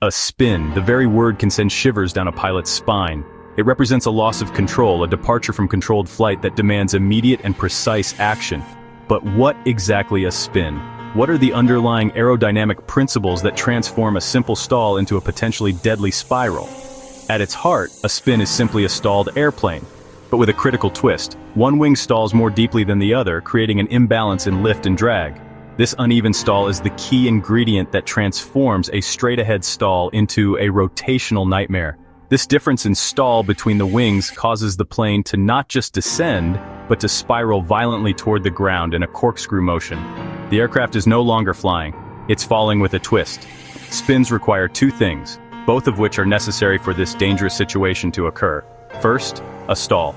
A spin, the very word can send shivers down a pilot's spine. It represents a loss of control, a departure from controlled flight that demands immediate and precise action. But what exactly a spin? What are the underlying aerodynamic principles that transform a simple stall into a potentially deadly spiral? At its heart, a spin is simply a stalled airplane, but with a critical twist. One wing stalls more deeply than the other, creating an imbalance in lift and drag. This uneven stall is the key ingredient that transforms a straight-ahead stall into a rotational nightmare. This difference in stall between the wings causes the plane to not just descend, but to spiral violently toward the ground in a corkscrew motion. The aircraft is no longer flying, it's falling with a twist. Spins require two things, both of which are necessary for this dangerous situation to occur. First, a stall.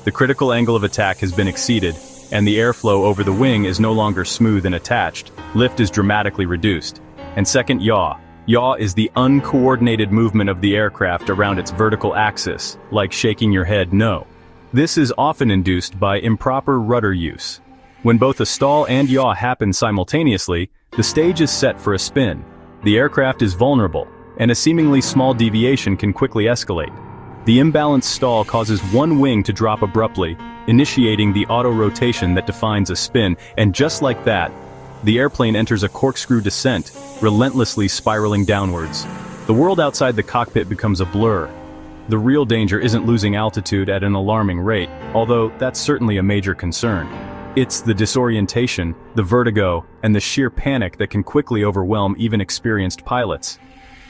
The critical angle of attack has been exceeded, and the airflow over the wing is no longer smooth and attached. Lift is dramatically reduced. And second, yaw. Yaw is the uncoordinated movement of the aircraft around its vertical axis, like shaking your head no. This is often induced by improper rudder use. When both a stall and yaw happen simultaneously, the stage is set for a spin. The aircraft is vulnerable, and a seemingly small deviation can quickly escalate. The imbalanced stall causes one wing to drop abruptly, initiating the auto-rotation that defines a spin, and just like that, the airplane enters a corkscrew descent, relentlessly spiraling downwards. The world outside the cockpit becomes a blur. The real danger isn't losing altitude at an alarming rate, although that's certainly a major concern. It's the disorientation, the vertigo, and the sheer panic that can quickly overwhelm even experienced pilots.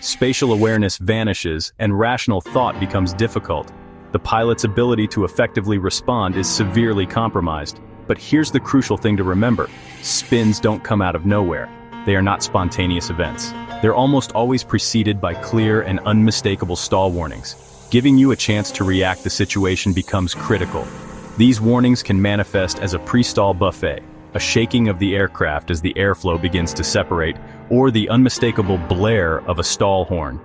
Spatial awareness vanishes, and rational thought becomes difficult. The pilot's ability to effectively respond is severely compromised. But here's the crucial thing to remember. Spins don't come out of nowhere. They are not spontaneous events. They're almost always preceded by clear and unmistakable stall warnings. Giving you a chance to react, the situation becomes critical. These warnings can manifest as a pre-stall buffet, a shaking of the aircraft as the airflow begins to separate, or the unmistakable blare of a stall horn.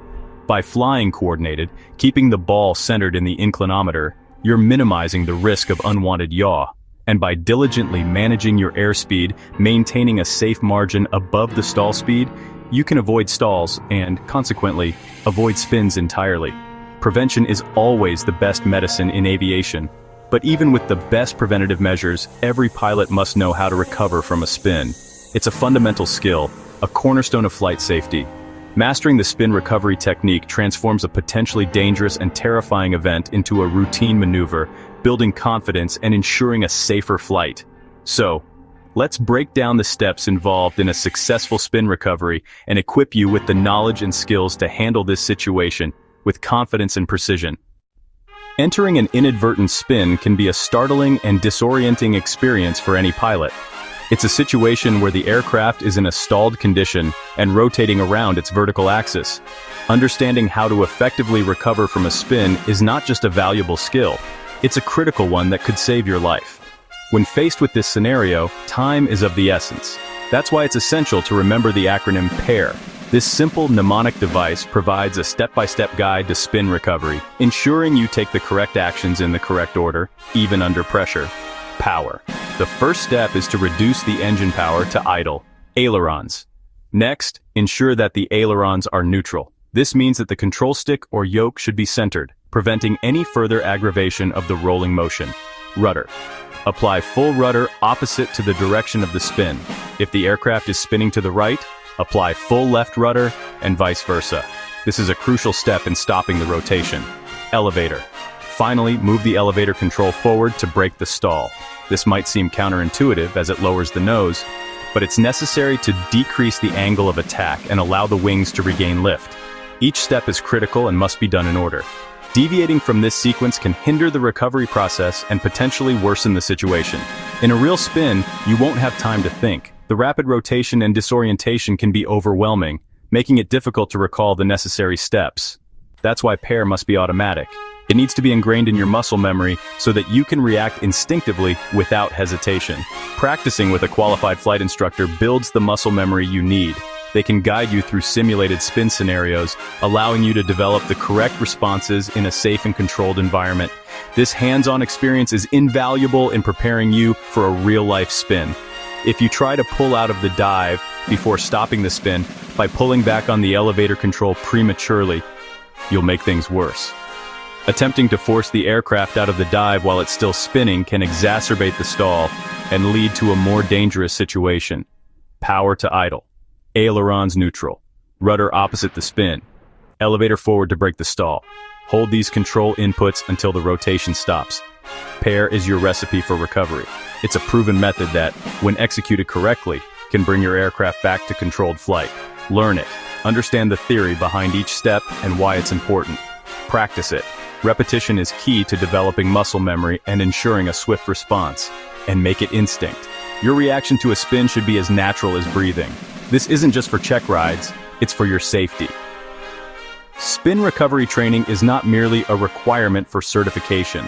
By flying coordinated, keeping the ball centered in the inclinometer, you're minimizing the risk of unwanted yaw. And by diligently managing your airspeed, maintaining a safe margin above the stall speed, you can avoid stalls and, consequently, avoid spins entirely. Prevention is always the best medicine in aviation. But even with the best preventative measures, every pilot must know how to recover from a spin. It's a fundamental skill, a cornerstone of flight safety. Mastering the spin recovery technique transforms a potentially dangerous and terrifying event into a routine maneuver, building confidence and ensuring a safer flight. So, let's break down the steps involved in a successful spin recovery and equip you with the knowledge and skills to handle this situation with confidence and precision. Entering an inadvertent spin can be a startling and disorienting experience for any pilot. It's a situation where the aircraft is in a stalled condition and rotating around its vertical axis. Understanding how to effectively recover from a spin is not just a valuable skill, it's a critical one that could save your life. When faced with this scenario, time is of the essence. That's why it's essential to remember the acronym PARE. This simple mnemonic device provides a step-by-step guide to spin recovery, ensuring you take the correct actions in the correct order, even under pressure. Power. The first step is to reduce the engine power to idle. Ailerons. Next, ensure that the ailerons are neutral. This means that the control stick or yoke should be centered, preventing any further aggravation of the rolling motion. Rudder. Apply full rudder opposite to the direction of the spin. If the aircraft is spinning to the right, apply full left rudder, and vice versa. This is a crucial step in stopping the rotation. Elevator. Finally, move the elevator control forward to break the stall. This might seem counterintuitive as it lowers the nose, but it's necessary to decrease the angle of attack and allow the wings to regain lift. Each step is critical and must be done in order. Deviating from this sequence can hinder the recovery process and potentially worsen the situation. In a real spin, you won't have time to think. The rapid rotation and disorientation can be overwhelming, making it difficult to recall the necessary steps. That's why PARE must be automatic. It needs to be ingrained in your muscle memory so that you can react instinctively without hesitation. Practicing with a qualified flight instructor builds the muscle memory you need. They can guide you through simulated spin scenarios, allowing you to develop the correct responses in a safe and controlled environment. This hands-on experience is invaluable in preparing you for a real-life spin. If you try to pull out of the dive before stopping the spin, By pulling back on the elevator control prematurely, you'll make things worse. Attempting to force the aircraft out of the dive while it's still spinning can exacerbate the stall and lead to a more dangerous situation. Power to idle. Ailerons neutral. Rudder opposite the spin. Elevator forward to break the stall. Hold these control inputs until the rotation stops. PARE is your recipe for recovery. It's a proven method that, when executed correctly, can bring your aircraft back to controlled flight. Learn it. Understand the theory behind each step and why it's important. Practice it. Repetition is key to developing muscle memory and ensuring a swift response. And make it instinct. Your reaction to a spin should be as natural as breathing. This isn't just for check rides, it's for your safety. Spin recovery training is not merely a requirement for certification.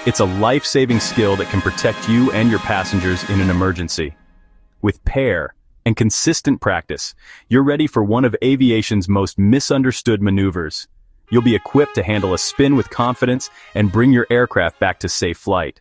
It's a life-saving skill that can protect you and your passengers in an emergency. With PARE and consistent practice, you're ready for one of aviation's most misunderstood maneuvers. You'll be equipped to handle a spin with confidence and bring your aircraft back to safe flight.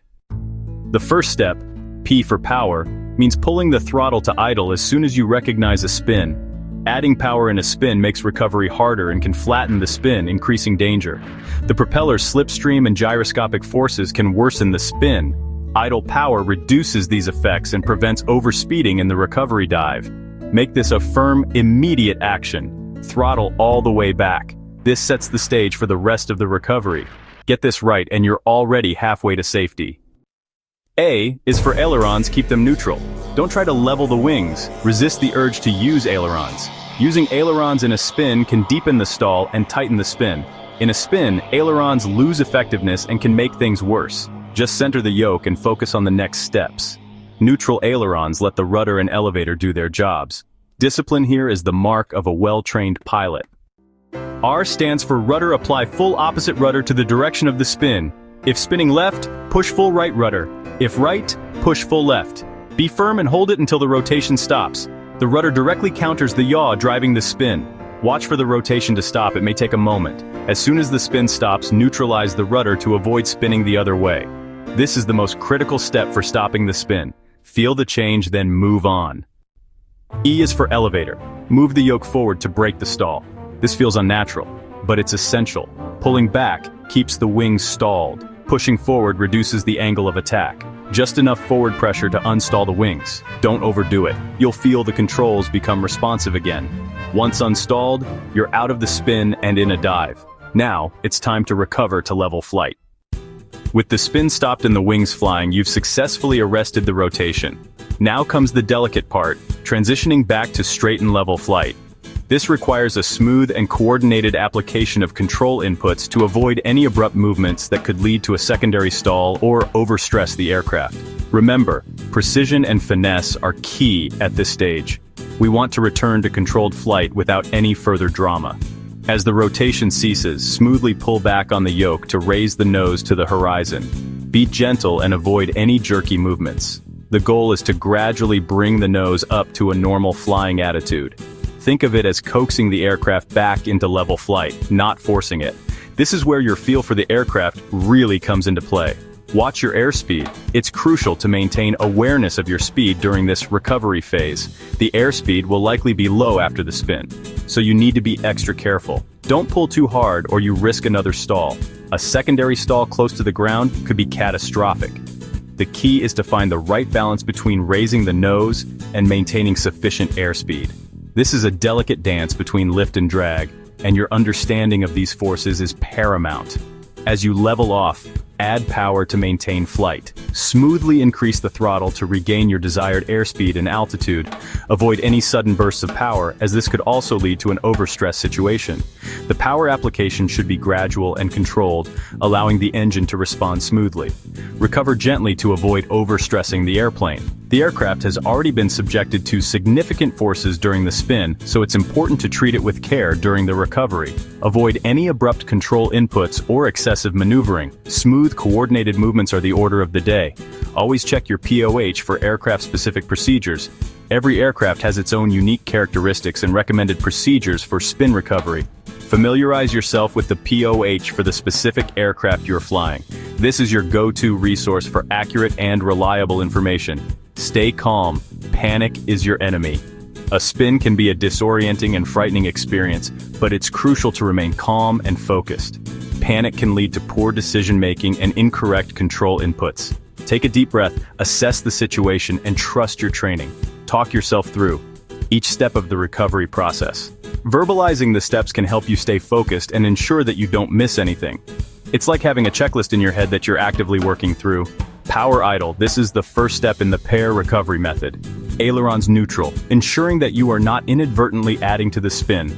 The first step, P for power, means pulling the throttle to idle as soon as you recognize a spin. Adding power in a spin makes recovery harder and can flatten the spin, increasing danger. The propeller's slipstream and gyroscopic forces can worsen the spin. Idle power reduces these effects and prevents overspeeding in the recovery dive. Make this a firm, immediate action. Throttle all the way back. This sets the stage for the rest of the recovery. Get this right and you're already halfway to safety. A is for ailerons, keep them neutral. Don't try to level the wings. Resist the urge to use ailerons. Using ailerons in a spin can deepen the stall and tighten the spin. In a spin, ailerons lose effectiveness and can make things worse. Just center the yoke and focus on the next steps. Neutral ailerons let the rudder and elevator do their jobs. Discipline here is the mark of a well-trained pilot. R stands for rudder. Apply full opposite rudder to the direction of the spin. If spinning left, push full right rudder. If right, push full left. Be firm and hold it until the rotation stops. The rudder directly counters the yaw driving the spin. Watch for the rotation to stop. It may take a moment. As soon as the spin stops, neutralize the rudder to avoid spinning the other way. This is the most critical step for stopping the spin. Feel the change, then move on. E is for elevator. Move the yoke forward to break the stall. This feels unnatural, but it's essential. Pulling back keeps the wings stalled. Pushing forward reduces the angle of attack. Just enough forward pressure to unstall the wings. Don't overdo it. You'll feel the controls become responsive again. Once unstalled, you're out of the spin and in a dive. Now, it's time to recover to level flight. With the spin stopped and the wings flying, you've successfully arrested the rotation. Now comes the delicate part, transitioning back to straight and level flight. This requires a smooth and coordinated application of control inputs to avoid any abrupt movements that could lead to a secondary stall or overstress the aircraft. Remember, precision and finesse are key at this stage. We want to return to controlled flight without any further drama. As the rotation ceases, smoothly pull back on the yoke to raise the nose to the horizon. Be gentle and avoid any jerky movements. The goal is to gradually bring the nose up to a normal flying attitude. Think of it as coaxing the aircraft back into level flight, not forcing it. This is where your feel for the aircraft really comes into play. Watch your airspeed. It's crucial to maintain awareness of your speed during this recovery phase. The airspeed will likely be low after the spin, so you need to be extra careful. Don't pull too hard or you risk another stall. A secondary stall close to the ground could be catastrophic. The key is to find the right balance between raising the nose and maintaining sufficient airspeed. This is a delicate dance between lift and drag, and your understanding of these forces is paramount. As you level off, add power to maintain flight. Smoothly increase the throttle to regain your desired airspeed and altitude. Avoid any sudden bursts of power, as this could also lead to an overstress situation. The power application should be gradual and controlled, allowing the engine to respond smoothly. Recover gently to avoid overstressing the airplane. The aircraft has already been subjected to significant forces during the spin, so it's important to treat it with care during the recovery. Avoid any abrupt control inputs or excessive maneuvering. Smooth, coordinated movements are the order of the day. Always check your POH for aircraft-specific procedures. Every aircraft has its own unique characteristics and recommended procedures for spin recovery. Familiarize yourself with the POH for the specific aircraft you're flying. This is your go-to resource for accurate and reliable information. Stay calm. Panic is your enemy. A spin can be a disorienting and frightening experience, but it's crucial to remain calm and focused. Panic can lead to poor decision-making and incorrect control inputs. Take a deep breath, assess the situation, and trust your training. Talk yourself through each step of the recovery process. Verbalizing the steps can help you stay focused and ensure that you don't miss anything. It's like having a checklist in your head that you're actively working through. Power idle. This is the first step in the PARE recovery method. Ailerons neutral, ensuring that you are not inadvertently adding to the spin.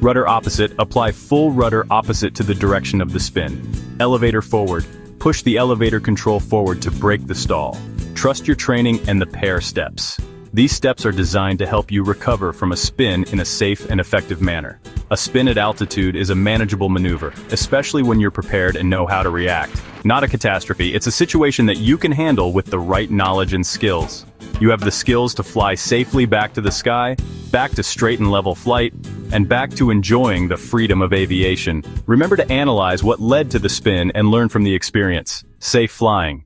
Rudder opposite. Apply full rudder opposite to the direction of the spin. Elevator forward. Push the elevator control forward to break the stall. Trust your training and the PARE steps. These steps are designed to help you recover from a spin in a safe and effective manner. A spin at altitude is a manageable maneuver, especially when you're prepared and know how to react. Not a catastrophe, it's a situation that you can handle with the right knowledge and skills. You have the skills to fly safely back to the sky, back to straight and level flight, and back to enjoying the freedom of aviation. Remember to analyze what led to the spin and learn from the experience. Safe flying.